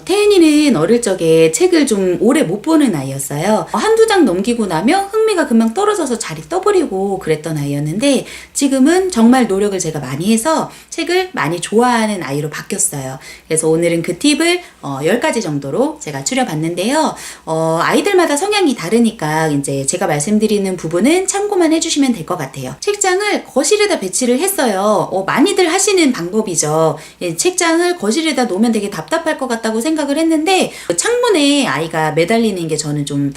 태은이는 어릴 적에 책을 좀 오래 못 보는 아이였어요. 한두 장 넘기고 나면 흥미가 금방 떨어져서 자리 떠버리고 그랬던 아이였는데 지금은 정말 노력을 제가 많이 해서 책을 많이 좋아하는 아이로 바뀌었어요. 그래서 오늘은 그 팁을 10가지 정도로 제가 추려봤는데요. 아이들마다 성향이 다르니까 이제 제가 말씀드리는 부분은 참고만 해주시면 될 것 같아요. 책장을 거실에다 배치를 했어요. 많이들 하시는 방법이죠. 책장을 거실에다 놓으면 되게 답답할 것 같다고 생각을 했는데 창문에 아이가 매달리는 게 저는 좀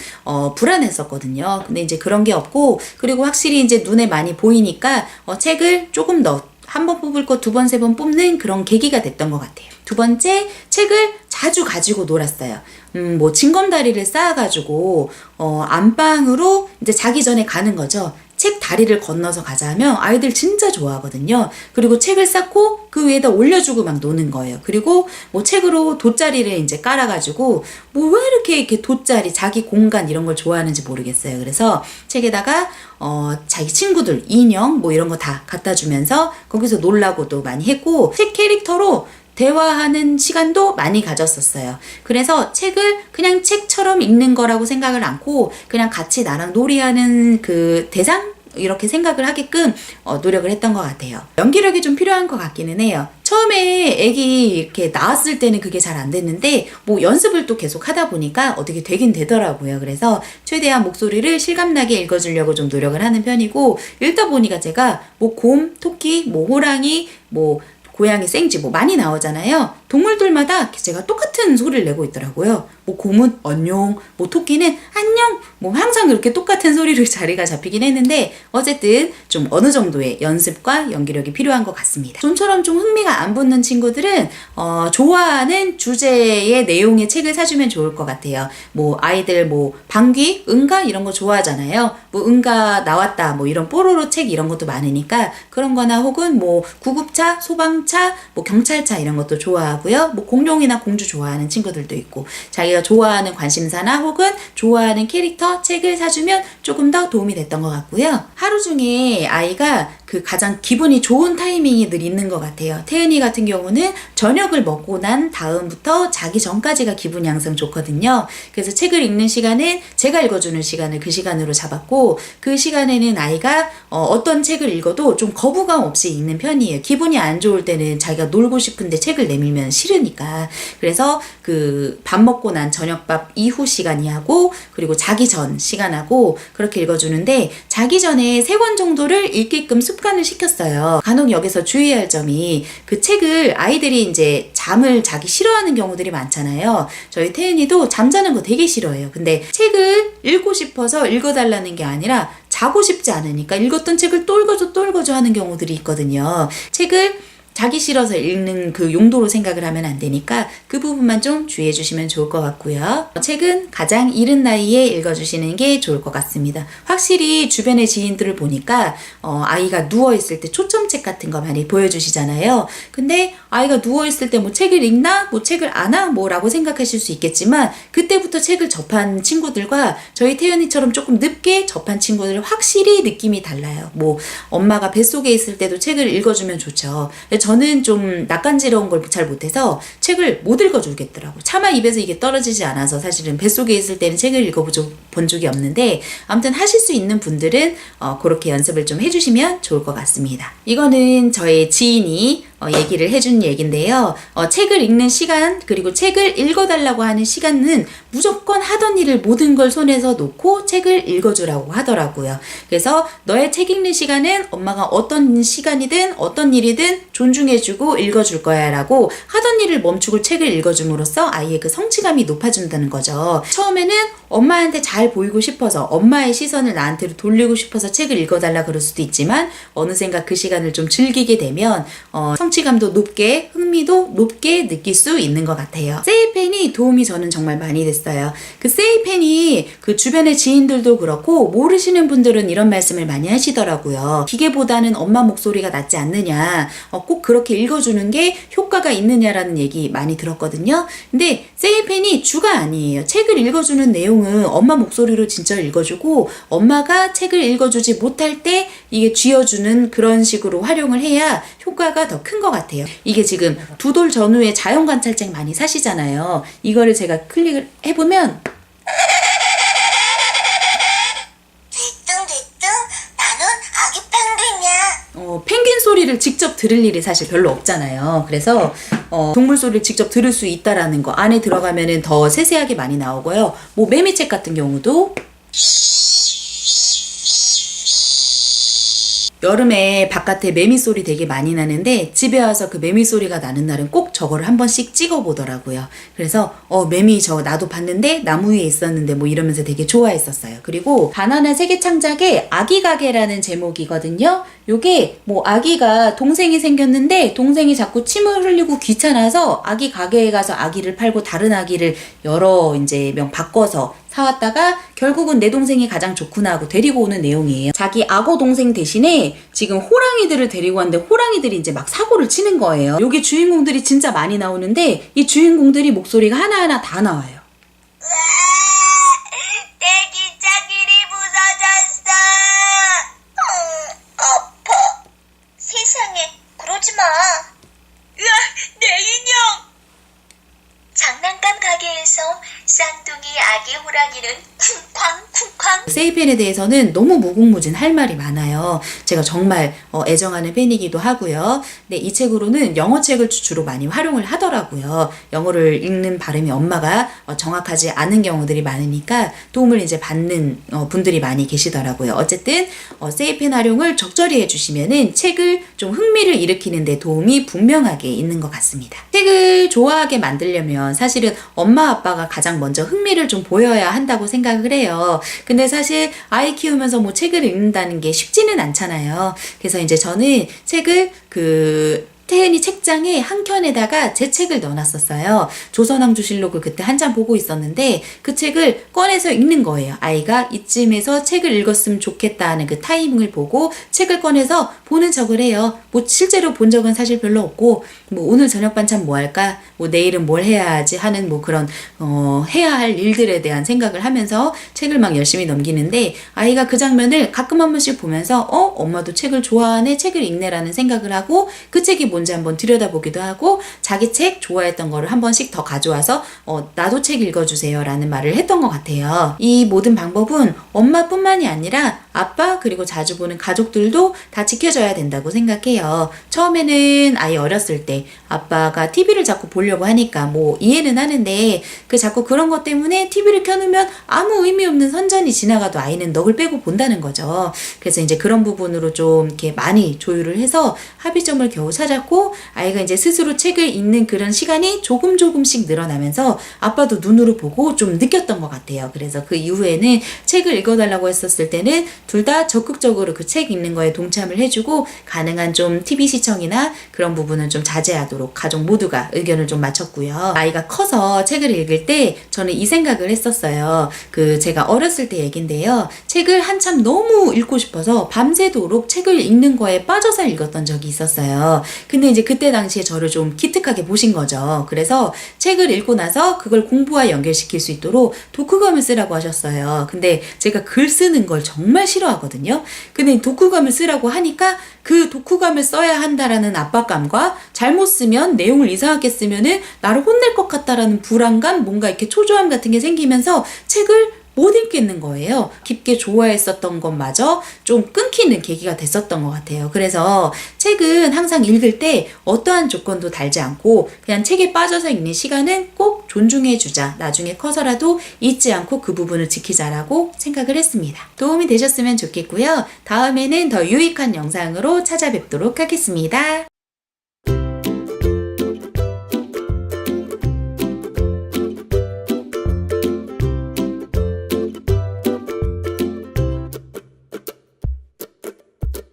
불안했었거든요. 근데 이제 그런 게 없고, 그리고 확실히 이제 눈에 많이 보이니까 책을 조금 더 한 번 뽑을 거 두 번, 세 번 뽑는 그런 계기가 됐던 것 같아요. 두 번째, 책을 자주 가지고 놀았어요. 뭐 징검다리를 쌓아가지고 안방으로 이제 자기 전에 가는 거죠. 책 다리를 건너서 가자 하면 아이들 진짜 좋아하거든요. 그리고 책을 쌓고 그 위에다 올려주고 막 노는 거예요. 그리고 뭐 책으로 돗자리를 이제 깔아가지고 뭐 왜 이렇게 돗자리, 자기 공간 이런 걸 좋아하는지 모르겠어요. 그래서 책에다가 자기 친구들, 인형 뭐 이런 거 다 갖다 주면서 거기서 놀라고도 많이 했고, 책 캐릭터로 대화하는 시간도 많이 가졌었어요. 그래서 책을 그냥 책처럼 읽는 거라고 생각을 않고 그냥 같이 나랑 놀이하는 그 대상? 이렇게 생각을 하게끔 노력을 했던 것 같아요. 연기력이 좀 필요한 것 같기는 해요. 처음에 애기 이렇게 나왔을 때는 그게 잘 안 됐는데 뭐 연습을 또 계속 하다 보니까 어떻게 되긴 되더라고요. 그래서 최대한 목소리를 실감나게 읽어주려고 좀 노력을 하는 편이고, 읽다 보니까 제가 뭐 곰, 토끼, 뭐 호랑이, 뭐 고양이, 생쥐 뭐 많이 나오잖아요. 동물들마다 제가 똑같은 소리를 내고 있더라고요. 뭐 곰은 안녕, 뭐 토끼는 안녕, 뭐 항상 그렇게 똑같은 소리로 자리가 잡히긴 했는데 어쨌든 좀 어느 정도의 연습과 연기력이 필요한 것 같습니다. 좀처럼 좀 흥미가 안 붙는 친구들은 좋아하는 주제의 내용의 책을 사주면 좋을 것 같아요. 뭐 아이들 뭐 방귀, 응가 이런 거 좋아하잖아요. 뭐 응가 나왔다 뭐 이런 뽀로로 책 이런 것도 많으니까 그런 거나, 혹은 뭐 구급차, 소방차, 뭐 경찰차 이런 것도 좋아하고요. 뭐 공룡이나 공주 좋아하는 친구들도 있고, 자기가 좋아하는 관심사나 혹은 좋아하는 캐릭터 책을 사주면 조금 더 도움이 됐던 것 같고요. 하루 중에 아이가 그 가장 기분이 좋은 타이밍이 늘 있는 것 같아요. 태은이 같은 경우는 저녁을 먹고 난 다음부터 자기 전까지가 기분이 항상 좋거든요. 그래서 책을 읽는 시간은 제가 읽어주는 시간을 그 시간으로 잡았고, 그 시간에는 아이가 어떤 책을 읽어도 좀 거부감 없이 읽는 편이에요. 기분이 안 좋을 때는 자기가 놀고 싶은데 책을 내밀면 싫으니까. 그래서 그 밥 먹고 난 저녁밥 이후 시간이하고 그리고 자기 전 시간하고 그렇게 읽어주는데, 자기 전에 3권 정도를 읽게끔 습관을 시켰어요. 간혹 여기서 주의해야 할 점이, 그 책을 아이들이 이제 잠을 자기 싫어하는 경우들이 많잖아요. 저희 태은이도 잠자는 거 되게 싫어해요. 근데 책을 읽고 싶어서 읽어달라는 게 아니라 자고 싶지 않으니까 읽었던 책을 또 읽어줘 하는 경우들이 있거든요. 책을 자기 싫어서 읽는 그 용도로 생각을 하면 안 되니까 그 부분만 좀 주의해 주시면 좋을 것 같고요. 책은 가장 이른 나이에 읽어주시는 게 좋을 것 같습니다. 확실히 주변의 지인들을 보니까 아이가 누워있을 때 초점책 같은 거 많이 보여주시잖아요. 근데 아이가 누워있을 때 뭐 책을 읽나? 뭐 책을 아나? 뭐 라고 생각하실 수 있겠지만, 그때부터 책을 접한 친구들과 저희 태연이처럼 조금 늦게 접한 친구들은 확실히 느낌이 달라요. 뭐 엄마가 뱃속에 있을 때도 책을 읽어주면 좋죠. 저는 좀 낯간지러운 걸 잘 못해서 책을 못 읽어주겠더라고요. 차마 입에서 이게 떨어지지 않아서 사실은 뱃속에 있을 때는 책을 읽어본 적이 없는데, 아무튼 하실 수 있는 분들은 그렇게 연습을 좀 해주시면 좋을 것 같습니다. 이거는 저의 지인이 얘기를 해준 얘긴데요. 책을 읽는 시간, 그리고 책을 읽어달라고 하는 시간은 무조건 하던 일을 모든 걸 손에서 놓고 책을 읽어주라고 하더라고요. 그래서 너의 책 읽는 시간은 엄마가 어떤 시간이든 어떤 일이든 존중해주고 읽어줄 거야 라고 하던 일을 멈추고 책을 읽어줌으로써 아이의 그 성취감이 높아진다는 거죠. 처음에는 엄마한테 잘 보이고 싶어서, 엄마의 시선을 나한테로 돌리고 싶어서 책을 읽어달라 그럴 수도 있지만, 어느샌가 그 시간을 좀 즐기게 되면 성취감도 높게, 흥미도 높게 느낄 수 있는 것 같아요. 세이펜이 도움이 저는 정말 많이 됐어요. 그 세이펜이 그 주변의 지인들도 그렇고 모르시는 분들은 이런 말씀을 많이 하시더라고요. 기계보다는 엄마 목소리가 낫지 않느냐, 꼭 그렇게 읽어주는 게 효과가 있느냐라는 얘기 많이 들었거든요. 근데 세이펜이 주가 아니에요. 책을 읽어주는 내용 내용은 엄마 목소리로 진짜 읽어주고 엄마가 책을 읽어주지 못할 때 이게 쥐어주는 그런 식으로 활용을 해야 효과가 더 큰 것 같아요. 이게 지금 두 돌 전후에 자연관찰책 많이 사시잖아요. 이거를 제가 클릭을 해보면 나는 아기 펭귄이야. 펭귄 소리를 직접 들을 일이 사실 별로 없잖아요. 그래서 동물 소리를 직접 들을 수 있다라는 거 안에 들어가면은 더 세세하게 많이 나오고요. 뭐 매미책 같은 경우도 여름에 바깥에 매미 소리 되게 많이 나는데 집에 와서 그 매미 소리가 나는 날은 꼭 저거를 한 번씩 찍어 보더라고요. 그래서 매미 저 나도 봤는데 나무 위에 있었는데 뭐 이러면서 되게 좋아했었어요. 그리고 바나나 세계 창작의 아기 가게라는 제목이거든요. 요게 뭐 아기가 동생이 생겼는데 동생이 자꾸 침을 흘리고 귀찮아서 아기 가게에 가서 아기를 팔고 다른 아기를 여러 이제 명 바꿔서 사왔다가 결국은 내 동생이 가장 좋구나 하고 데리고 오는 내용이에요. 자기 악어 동생 대신에 지금 호랑이들을 데리고 왔는데 호랑이들이 이제 막 사고를 치는 거예요. 여기 주인공들이 진짜 많이 나오는데 이 주인공들이 목소리가 하나하나 다 나와요. 내 기차길이 부서졌어. 아파. 세상에, 그러지 마. 으아, 내 인형. 장난감 가게에서 쌍둥이 아기 호랑이는 쿵쾅쿵쾅. 세이펜에 대해서는 너무 무궁무진 할 말이 많아요. 제가 정말 애정하는 팬이기도 하고요. 근데 이 책으로는 영어책을 주로 많이 활용을 하더라고요. 영어를 읽는 발음이 엄마가 정확하지 않은 경우들이 많으니까 도움을 이제 받는 분들이 많이 계시더라고요. 어쨌든 세이펜 활용을 적절히 해주시면은 책을 좀 흥미를 일으키는 데 도움이 분명하게 있는 것 같습니다. 책을 좋아하게 만들려면 사실은 엄마 아빠가 가장 먼저 흥미를 좀 보여야 한다고 생각을 해요. 근데 사실 아이 키우면서 뭐 책을 읽는다는 게 쉽지는 않잖아요. 그래서 이제 저는 책을 태은이 책장에 한 켠에다가 제 책을 넣어놨었어요. 조선왕조실록을 그때 한참 보고 있었는데 그 책을 꺼내서 읽는 거예요. 아이가 이쯤에서 책을 읽었으면 좋겠다 하는 그 타이밍을 보고 책을 꺼내서 보는 척을 해요. 뭐 실제로 본 적은 사실 별로 없고 뭐 오늘 저녁 반찬 뭐 할까? 뭐 내일은 뭘 해야 하지? 하는 뭐 그런 해야 할 일들에 대한 생각을 하면서 책을 막 열심히 넘기는데 아이가 그 장면을 가끔 한 번씩 보면서 엄마도 책을 좋아하네, 책을 읽네라는 생각을 하고 그 책이 뭔지 한번 들여다보기도 하고 자기 책 좋아했던 거를 한 번씩 더 가져와서 나도 책 읽어주세요 라는 말을 했던 것 같아요. 이 모든 방법은 엄마뿐만이 아니라 아빠 그리고 자주 보는 가족들도 다 지켜줘야 된다고 생각해요. 처음에는 아이 어렸을 때 아빠가 TV를 자꾸 보려고 하니까 뭐 이해는 하는데 자꾸 그런 것 때문에 TV를 켜놓으면 아무 의미 없는 선전이 지나가도 아이는 넋을 빼고 본다는 거죠. 그래서 이제 그런 부분으로 좀 이렇게 많이 조율을 해서 합의점을 겨우 찾았고 아이가 이제 스스로 책을 읽는 그런 시간이 조금씩 늘어나면서 아빠도 눈으로 보고 좀 느꼈던 것 같아요. 그래서 그 이후에는 책을 읽어달라고 했었을 때는 둘 다 적극적으로 그 책 읽는 거에 동참을 해주고 가능한 좀 TV 시청이나 그런 부분은 좀 자제하도록 가족 모두가 의견을 좀 맞췄고요. 아이가 커서 책을 읽을 때 저는 이 생각을 했었어요. 제가 어렸을 때 얘긴데요. 책을 한참 너무 읽고 싶어서 밤새도록 책을 읽는 거에 빠져서 읽었던 적이 있었어요. 근데 이제 그때 당시에 저를 좀 기특하게 보신 거죠. 그래서 책을 읽고 나서 그걸 공부와 연결시킬 수 있도록 독후감을 쓰라고 하셨어요. 근데 제가 글 쓰는 걸 정말 싫어하거든요. 근데 독후감을 쓰라고 하니까 그 독후감을 써야 한다라는 압박감과 잘못 쓰면 내용을 이상하게 쓰면은 나를 혼낼 것 같다라는 불안감, 뭔가 이렇게 초조함 같은 게 생기면서 책을 못 읽겠는 거예요. 깊게 좋아했었던 것마저 좀 끊기는 계기가 됐었던 것 같아요. 그래서 책은 항상 읽을 때 어떠한 조건도 달지 않고 그냥 책에 빠져서 읽는 시간은 꼭 존중해주자. 나중에 커서라도 잊지 않고 그 부분을 지키자라고 생각을 했습니다. 도움이 되셨으면 좋겠고요. 다음에는 더 유익한 영상으로 찾아뵙도록 하겠습니다.